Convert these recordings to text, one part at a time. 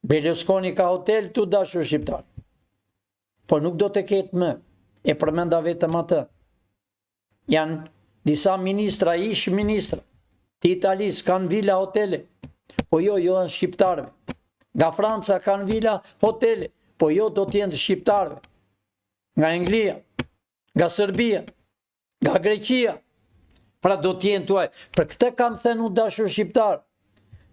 Berlusconi ka hotel tu dashur shqiptar. Por nuk do të ketë më. E përmenda vetëm atë. Janë disa ministra, ish ministra të Italis kanë vila hotele, po jo janë shqiptarve. Nga Franca kanë vila hotele, po jo do të jenë shqiptarve. Nga Anglia, nga Serbia, nga Greqia, pra do të jenë tuaj. Për këtë kam thënë dashur shqiptar,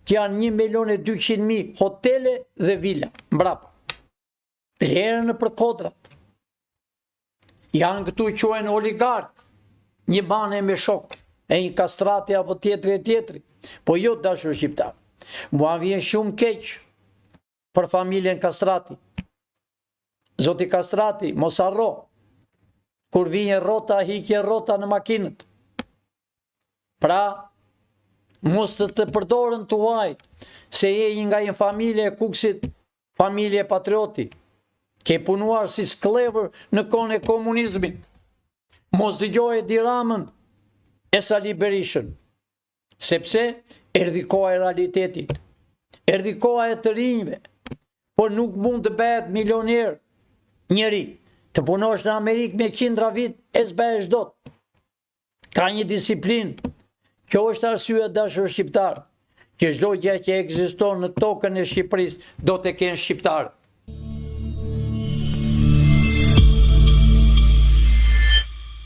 që janë 1.200.000 hotele dhe vila, mbrapa. Ljerën në përkodrat. Janë këtu quajnë oligark, një bane me shok, e një kastrati apo tjetri e tjetri, po jo dashur shqiptar. Mua vjen shumë keq për familjen Kastrati. Zoti Kastrati, mos harro, kur vjen rrota, hiqje rrota në makinët. Pra, mos të përdorën tuaj, se je nga një familje e Kuksit, familje patrioti, ke punuar si sklever në kohën e komunizmit. Mos dëgjoj Edi Ramën e Sali Berishën, sepse erdhi koha e realitetit, erdhi koha e të rinjve, por nuk mund të bëhet milioner njeri, të punosh në Amerikë me 100 vit, e s'bëhesh dot. Ka një disiplinë. Kjo është arsye dashur shqiptar, që çdo gjë që ekziston në tokën e Shqipërisë do të kenë shqiptarë.